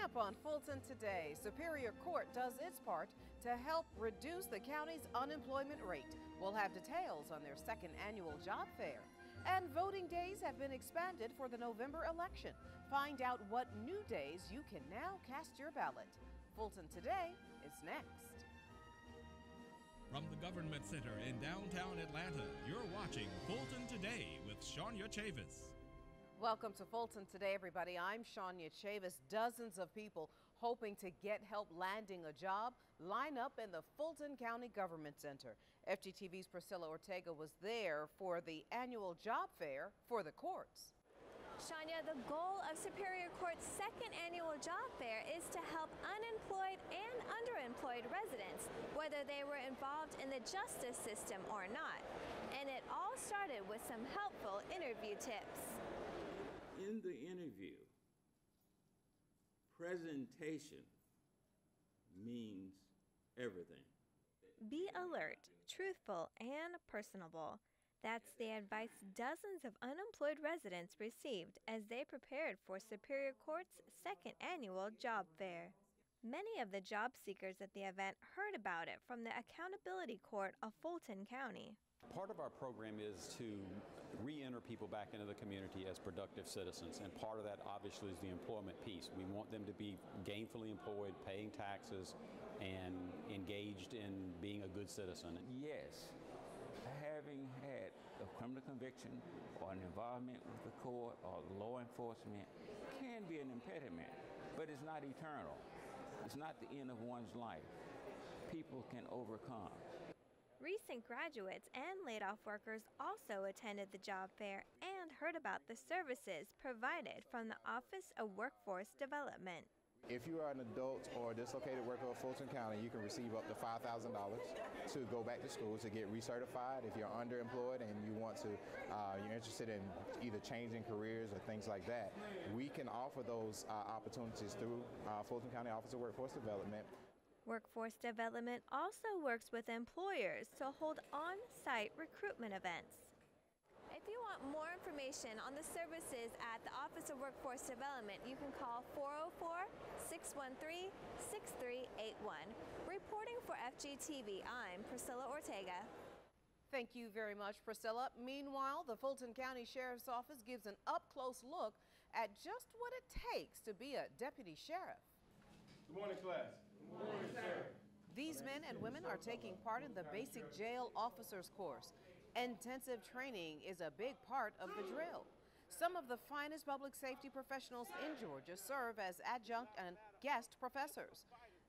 up on Fulton today, Superior Court does its part to help reduce the county's unemployment rate. We'll have details on their second annual job fair. And voting days have been expanded for the November election. Find out what new days you can now cast your ballot. Fulton Today is next. From the Government Center in downtown Atlanta, you're watching Fulton Today with Shania Chavis. Welcome to Fulton Today, everybody. I'm Shania Chavis. Dozens of people hoping to get help landing a job line up in the Fulton County Government Center. FGTV's Priscilla Ortega was there for the annual job fair for the courts. Shania, the goal of Superior Court's second annual job fair is to help unemployed and underemployed residents, whether they were involved in the justice system or not. And it all started with some helpful interview tips. In the interview, presentation means everything. Be alert, truthful, and personable. That's the advice dozens of unemployed residents received as they prepared for Superior Court's second annual job fair. Many of the job seekers at the event heard about it from the Accountability Court of Fulton County. Part of our program is to re-enter people back into the community as productive citizens, and part of that obviously is the employment piece. We want them to be gainfully employed, paying taxes, and engaged in being a good citizen. Yes, having had a criminal conviction or an involvement with the court or law enforcement can be an impediment, but it's not eternal. It's not the end of one's life. People can overcome. Recent graduates and laid-off workers also attended the job fair and heard about the services provided from the Office of Workforce Development. If you are an adult or dislocated worker of Fulton County, you can receive up to $5,000 to go back to school to get recertified. If you're underemployed and you want to, you're interested in either changing careers or things like that, we can offer those opportunities through Fulton County Office of Workforce Development. Workforce Development also works with employers to hold on-site recruitment events. If you want more information on the services at the Office of Workforce Development, you can call 404-613-6381. Reporting for FGTV, I'm Priscilla Ortega. Thank you very much, Priscilla. Meanwhile, the Fulton County Sheriff's Office gives an up-close look at just what it takes to be a deputy sheriff. Good morning, class. Good morning, sir. These men and women are taking part in the basic jail officers course. Intensive training is a big part of the drill. Some of the finest public safety professionals in Georgia serve as adjunct and guest professors.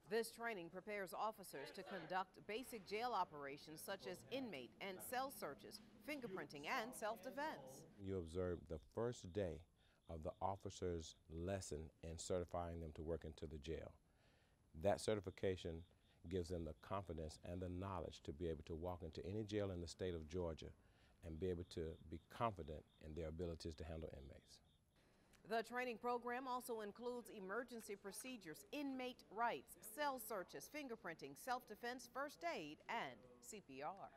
This training prepares officers to conduct basic jail operations such as inmate and cell searches, fingerprinting, and self-defense. You observe the first day of the officer's lesson in certifying them to work into the jail. That certification gives them the confidence and the knowledge to be able to walk into any jail in the state of Georgia and be able to be confident in their abilities to handle inmates. The training program also includes emergency procedures, inmate rights, cell searches, fingerprinting, self-defense, first aid, and CPR.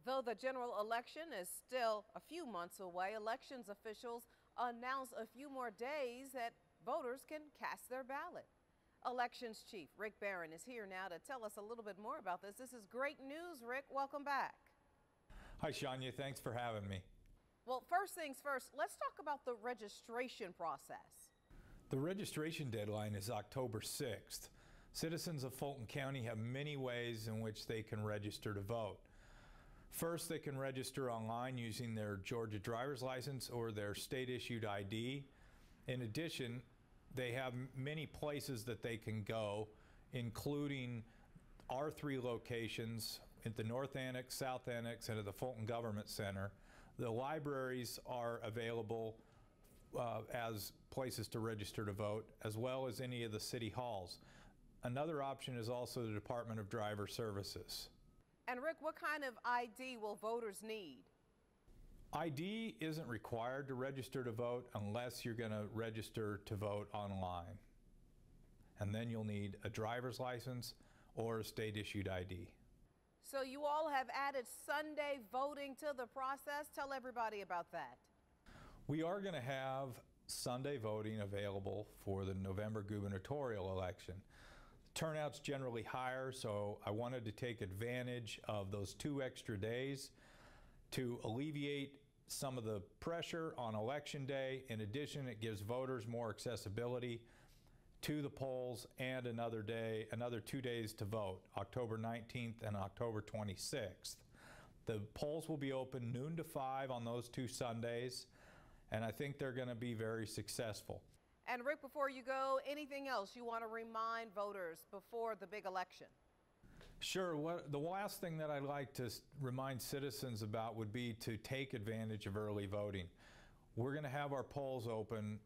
Though the general election is still a few months away, elections officials announced a few more days that voters can cast their ballot. Elections Chief Rick Barron is here now to tell us a little bit more about this. This is great news, Rick. Welcome back. Hi, Shania. Thanks for having me. Well, first things first, let's talk about the registration process. The registration deadline is October 6th. Citizens of Fulton County have many ways in which they can register to vote. First, they can register online using their Georgia driver's license or their state-issued ID. In addition, they have many places that they can go, including our 3 locations at the North Annex, South Annex, and at the Fulton Government Center. The libraries are available as places to register to vote, as well as any of the city halls. Another option is also the Department of Driver Services. And Rick, what kind of ID will voters need? ID isn't required to register to vote unless you're going to register to vote online. And then you'll need a driver's license or a state-issued ID. So you all have added Sunday voting to the process. Tell everybody about that. We are going to have Sunday voting available for the November gubernatorial election. Turnout's generally higher, so I wanted to take advantage of those 2 extra days to alleviate some of the pressure on election day. In addition, it gives voters more accessibility to the polls and another 2 days to vote, October 19th and October 26th. The polls will be open noon to 5 on those 2 Sundays, and I think they're going to be very successful. And Rick, before you go, anything else you want to remind voters before the big election? Sure. The last thing that I'd like to remind citizens about would be to take advantage of early voting. We're going to have our polls open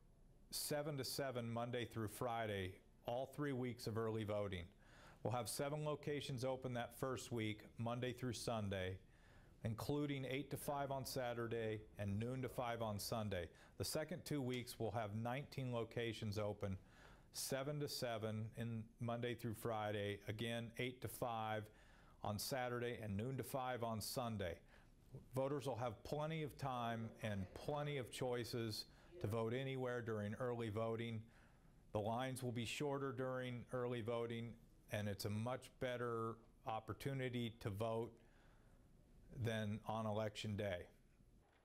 7 to 7 Monday through Friday, all 3 weeks of early voting. We'll have 7 locations open that first week, Monday through Sunday, including 8 to 5 on Saturday and noon to 5 on Sunday. The second 2 weeks we'll have 19 locations open, 7 to 7 in Monday through Friday, again 8 to 5 on Saturday and noon to 5 on Sunday. Voters will have plenty of time and plenty of choices to vote anywhere during early voting. The lines will be shorter during early voting, and it's a much better opportunity to vote than on election day.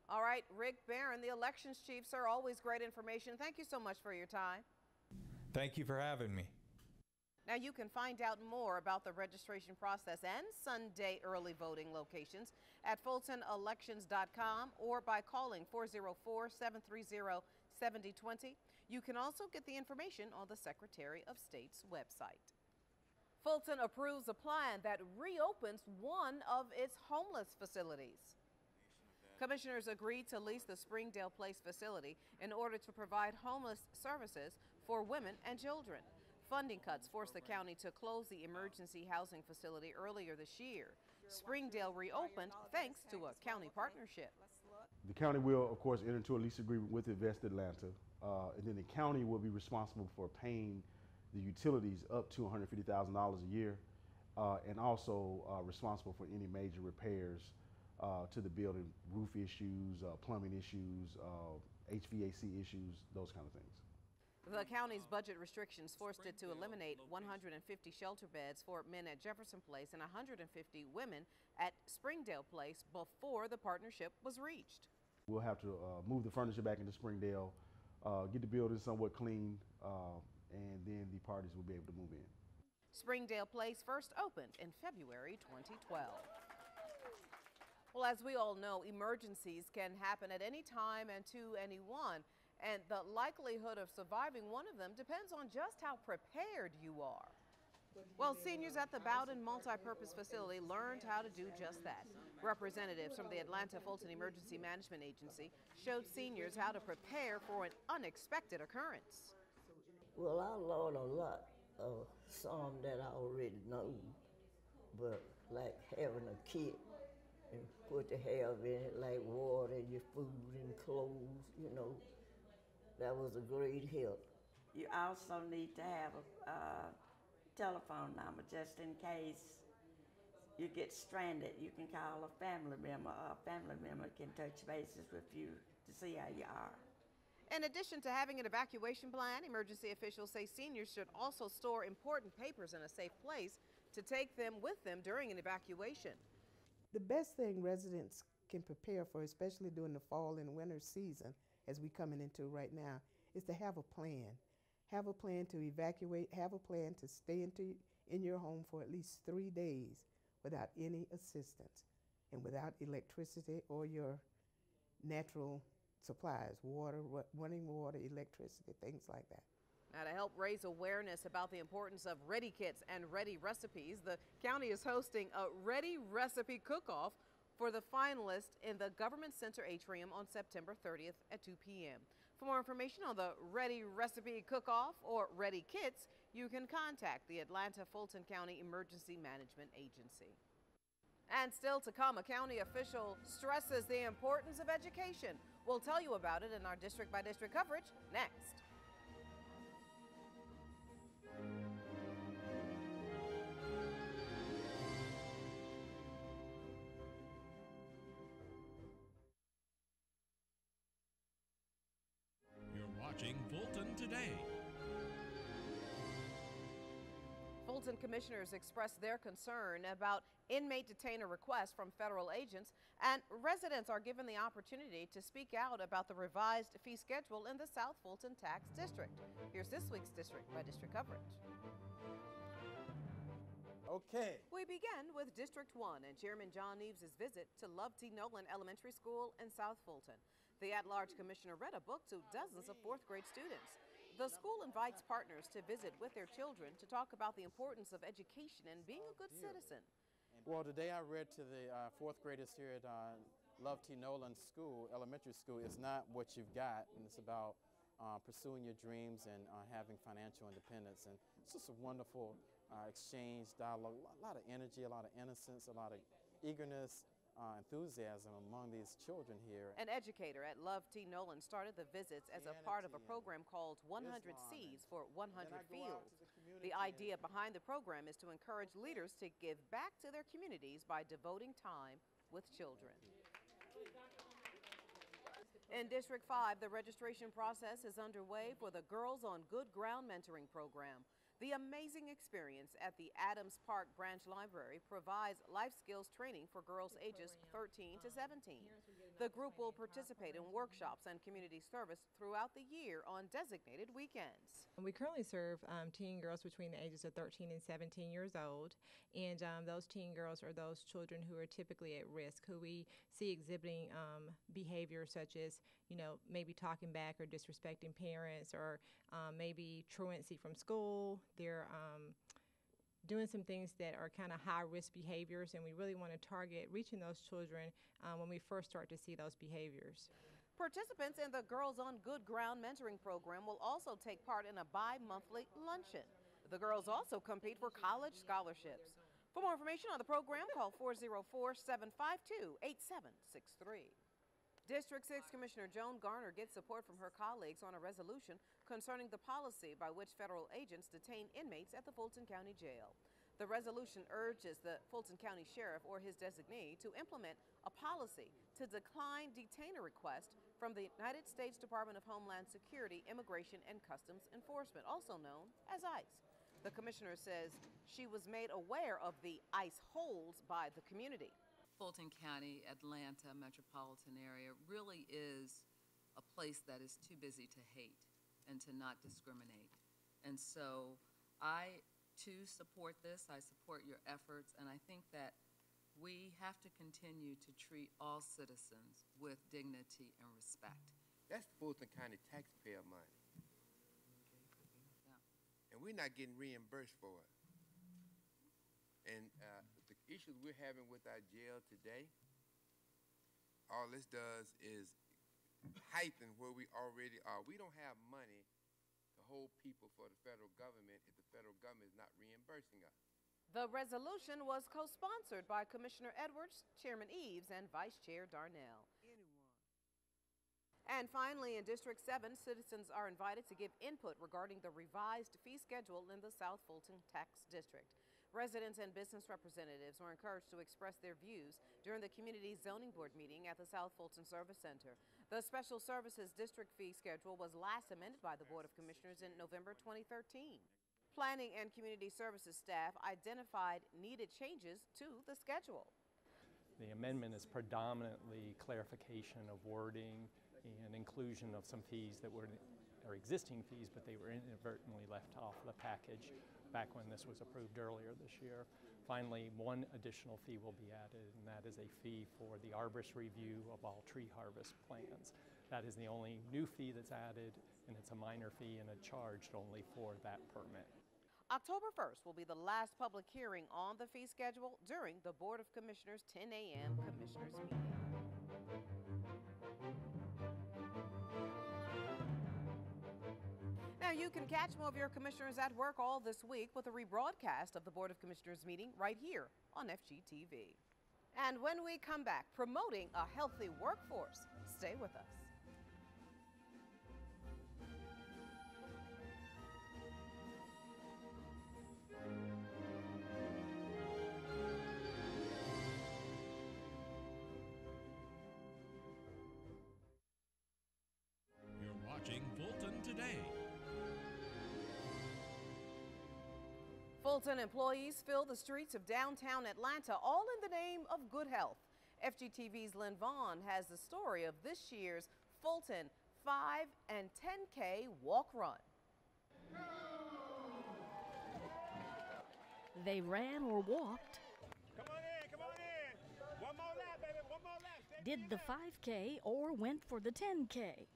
All right, Rick Barron, the elections chief, sir, always great information. Thank you so much for your time. Thank you for having me. Now you can find out more about the registration process and Sunday early voting locations at FultonElections.com or by calling 404-730-7020. You can also get the information on the Secretary of State's website. Fulton approves a plan that reopens one of its homeless facilities. Commissioners agreed to lease the Springdale Place facility in order to provide homeless services for women and children. Funding cuts forced the county to close the emergency housing facility earlier this year. Springdale reopened thanks to a county partnership. The county will, of course, enter into a lease agreement with Invest Atlanta, and then the county will be responsible for paying the utilities up to $150,000 a year, and also responsible for any major repairs to the building, roof issues, plumbing issues, HVAC issues, those kind of things. The county's budget restrictions forced it to eliminate 150 shelter beds for men at Jefferson Place and 150 women at Springdale Place before the partnership was reached. We'll have to move the furniture back into Springdale, get the building somewhat clean, and then the parties will be able to move in. Springdale Place first opened in February 2012. Well, as we all know, emergencies can happen at any time and to anyone. And the likelihood of surviving one of them depends on just how prepared you are. Well, seniors at the Bowden Multipurpose Facility learned how to do just that. Representatives from the Atlanta Fulton Emergency Management Agency showed seniors how to prepare for an unexpected occurrence. Well, I learned a lot of some that I already know, but like having a kit and what to have in it, like water, your food and clothes, you know. That was a great help. You also need to have a telephone number just in case you get stranded. You can call a family member. A family member can touch bases with you to see how you are. In addition to having an evacuation plan, emergency officials say seniors should also store important papers in a safe place to take them with them during an evacuation. The best thing residents can prepare for, especially during the fall and winter season, as we're coming into right now, is to have a plan. Have a plan to evacuate, have a plan to stay in your home for at least 3 days without any assistance and without electricity or your natural supplies, water, running water, electricity, things like that. Now, to help raise awareness about the importance of ready kits and ready recipes, the county is hosting a Ready Recipe Cook-Off for the finalists in the Government Center Atrium on September 30th at 2 p.m. For more information on the Ready Recipe Cook-Off or Ready Kits, you can contact the Atlanta Fulton County Emergency Management Agency. And still to come, a county official stresses the importance of education. We'll tell you about it in our district-by-district coverage next. Fulton commissioners expressed their concern about inmate detainer requests from federal agents, and residents are given the opportunity to speak out about the revised fee schedule in the South Fulton Tax District. Here's this week's district by district coverage. Okay. We begin with District 1 and Chairman John Eves' visit to Love T. Nolan Elementary School in South Fulton. The at-large commissioner read a book to dozens of fourth-grade students. The school invites partners to visit with their children to talk about the importance of education and being a good citizen. Well, today I read to the fourth graders here at Love T. Nolan School, elementary school. It's not what you've got, and it's about pursuing your dreams and having financial independence. And it's just a wonderful exchange, dialogue, a lot of energy, a lot of innocence, a lot of eagerness, enthusiasm among these children here. An educator at Love T. Nolan started the visits as a part of a program called 100 Seeds for 100 Fields. The idea behind the program is to encourage leaders to give back to their communities by devoting time with children. In District 5, the registration process is underway for the Girls on Good Ground mentoring program. The amazing experience at the Adams Park Branch Library provides life skills training for girls ages 13 to 17. The group will participate in workshops and community service throughout the year on designated weekends. We currently serve teen girls between the ages of 13 and 17 years old, and those teen girls are those children who are typically at risk, who we see exhibiting behaviors such as, maybe talking back or disrespecting parents, or maybe truancy from school. They're doing some things that are kind of high-risk behaviors, and we really want to target reaching those children when we first start to see those behaviors. Participants in the Girls on Good Ground mentoring program will also take part in a bi-monthly luncheon. The girls also compete for college scholarships. For more information on the program, call 404-752-8763. District 6 Commissioner Joan Garner gets support from her colleagues on a resolution concerning the policy by which federal agents detain inmates at the Fulton County Jail. The resolution urges the Fulton County Sheriff or his designee to implement a policy to decline detainer requests from the United States Department of Homeland Security, Immigration and Customs Enforcement, also known as ICE. The commissioner says she was made aware of the ICE holds by the community. Fulton County, Atlanta metropolitan area really is a place that is too busy to hate and to not discriminate. And so I too support this. I support your efforts, and I think that we have to continue to treat all citizens with dignity and respect. That's Fulton County taxpayer money. Yeah. And we're not getting reimbursed for it. And the issues we're having with our jail today, all this does is heighten where we already are. We don't have money to hold people for the federal government if the federal government is not reimbursing us. The resolution was co-sponsored by Commissioner Edwards, Chairman Eves, and Vice Chair Darnell. And finally, in District 7, citizens are invited to give input regarding the revised fee schedule in the South Fulton Tax District. Residents and business representatives were encouraged to express their views during the Community Zoning Board meeting at the South Fulton Service Center. The Special Services District fee schedule was last amended by the Board of Commissioners in November 2013. Planning and Community Services staff identified needed changes to the schedule. The amendment is predominantly clarification of wording and inclusion of some fees that were existing fees, but they were inadvertently left off the package back when this was approved earlier this year. Finally, one additional fee will be added, and that is a fee for the arborist review of all tree harvest plans. That is the only new fee that's added, and it's a minor fee and charged only for that permit. October 1st will be the last public hearing on the fee schedule during the Board of Commissioners 10 a.m. Commissioners meeting. Now, you can catch more of your commissioners at work all this week with a rebroadcast of the Board of Commissioners meeting right here on FGTV. And when we come back, promoting a healthy workforce. Stay with us. You're watching Fulton Today. Fulton employees fill the streets of downtown Atlanta, all in the name of good health. FGTV's Lynn Vaughn has the story of this year's Fulton 5 and 10K walk run. They ran or walked. Come on in. One more lap, baby, one more lap. Did the 5K or went for the 10K.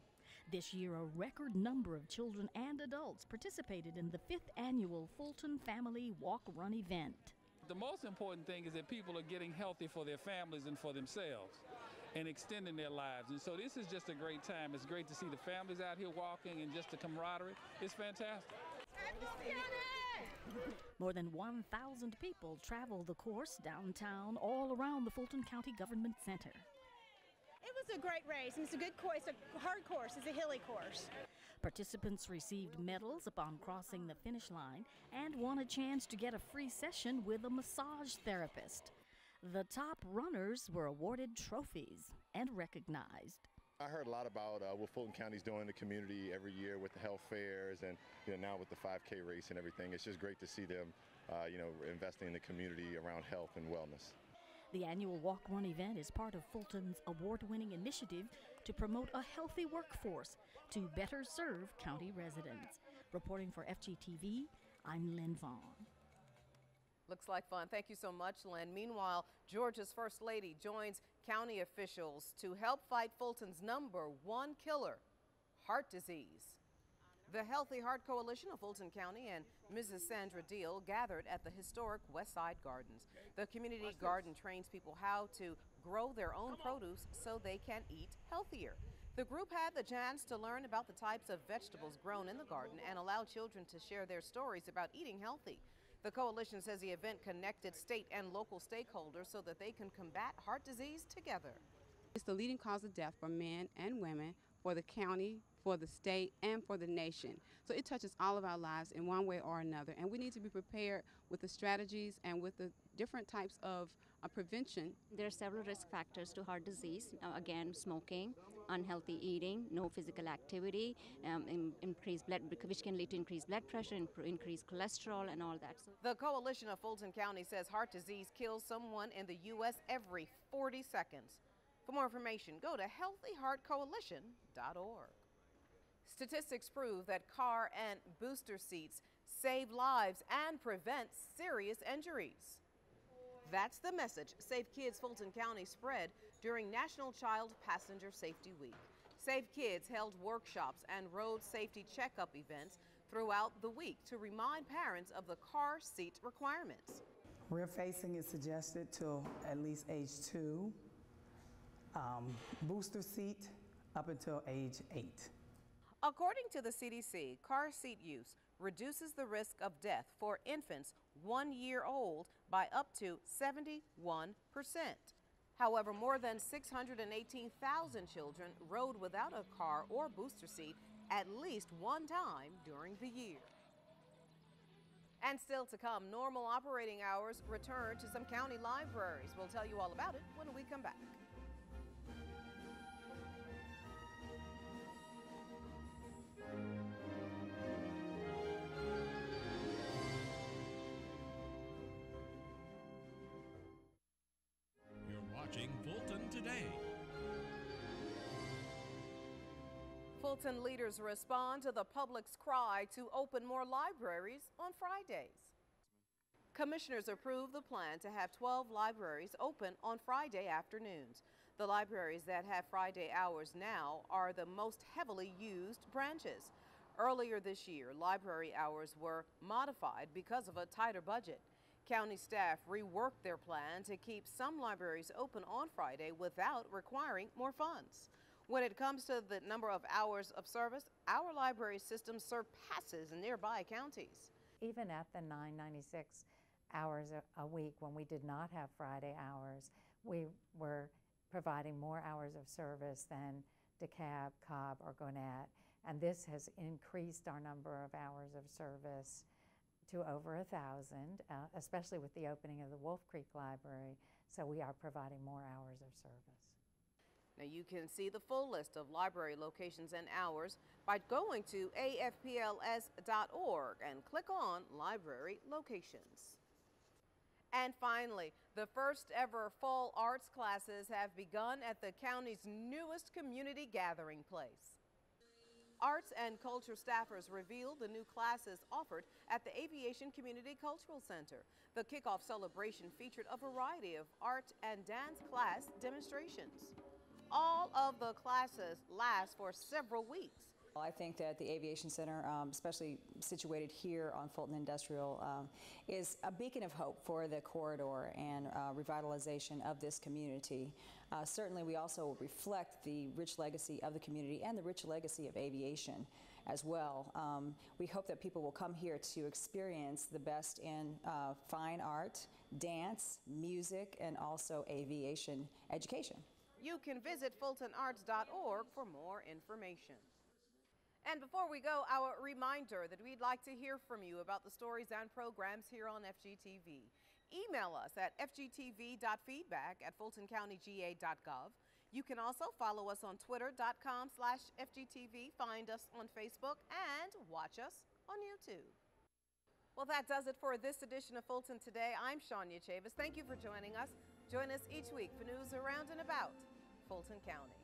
This year, a record number of children and adults participated in the 5th annual Fulton Family Walk Run event. The most important thing is that people are getting healthy for their families and for themselves and extending their lives. And so this is just a great time. It's great to see the families out here walking and just the camaraderie. It's fantastic. More than 1,000 people travel the course downtown all around the Fulton County Government Center. It was a great race, and it's a good course. It's a hard course. It's a hilly course. Participants received medals upon crossing the finish line and won a chance to get a free session with a massage therapist. The top runners were awarded trophies and recognized. I heard a lot about what Fulton County's doing in the community every year with the health fairs and now with the 5K race and everything. It's just great to see them investing in the community around health and wellness. The annual Walk Run event is part of Fulton's award-winning initiative to promote a healthy workforce to better serve county residents. Reporting for FGTV, I'm Lynn Vaughn. Looks like fun. Thank you so much, Lynn. Meanwhile, Georgia's First Lady joins county officials to help fight Fulton's #1 killer, heart disease. The Healthy Heart Coalition of Fulton County and Mrs. Sandra Deal gathered at the historic Westside Gardens. The community garden trains people how to grow their own produce so they can eat healthier. The group had the chance to learn about the types of vegetables grown in the garden and allow children to share their stories about eating healthy. The coalition says the event connected state and local stakeholders so that they can combat heart disease together. It's the leading cause of death for men and women, for the county, for the state, and for the nation. So it touches all of our lives in one way or another, and we need to be prepared with the strategies and with the different types of prevention. There are several risk factors to heart disease. Again, smoking, unhealthy eating, no physical activity, increased blood, which can lead to increased blood pressure, increased cholesterol, and all that. The coalition of Fulton County says heart disease kills someone in the U.S. every 40 seconds. For more information, go to healthyheartcoalition.org. Statistics prove that car and booster seats save lives and prevent serious injuries. That's the message Safe Kids Fulton County spread during National Child Passenger Safety Week. Safe Kids held workshops and road safety checkup events throughout the week to remind parents of the car seat requirements. Rear facing is suggested till at least age 2. Booster seat up until age 8. According to the CDC, car seat use reduces the risk of death for infants 1 year old by up to 71%. However, more than 618,000 children rode without a car or booster seat at least one time during the year. And still to come, normal operating hours return to some county libraries. We'll tell you all about it when we come back. Watching Fulton Today. Fulton leaders respond to the public's cry to open more libraries on Fridays. Commissioners approved the plan to have 12 libraries open on Friday afternoons. The libraries that have Friday hours now are the most heavily used branches. Earlier this year, library hours were modified because of a tighter budget. County staff reworked their plan to keep some libraries open on Friday without requiring more funds. When it comes to the number of hours of service, our library system surpasses nearby counties. Even at the 996 hours a week when we did not have Friday hours, we were providing more hours of service than DeKalb, Cobb, or Gwinnett. And this has increased our number of hours of service to over 1,000, especially with the opening of the Wolf Creek Library. So we are providing more hours of service. Now you can see the full list of library locations and hours by going to afpls.org and click on Library Locations. And finally, the first ever fall arts classes have begun at the county's newest community gathering place. Arts and culture staffers revealed the new classes offered at the Aviation Community Cultural Center. The kickoff celebration featured a variety of art and dance class demonstrations. All of the classes last for several weeks. I think that the Aviation Center, especially situated here on Fulton Industrial, is a beacon of hope for the corridor and revitalization of this community. Certainly we also reflect the rich legacy of the community and the rich legacy of aviation as well. We hope that people will come here to experience the best in fine art, dance, music, and also aviation education. You can visit fultonarts.org for more information. And before we go, our reminder that we'd like to hear from you about the stories and programs here on FGTV. Email us at fgtv.feedback@fultoncountyga.gov. You can also follow us on twitter.com/FGTV, find us on Facebook, and watch us on YouTube. Well, that does it for this edition of Fulton Today. I'm Shania Chavis. Thank you for joining us. Join us each week for news around and about Fulton County.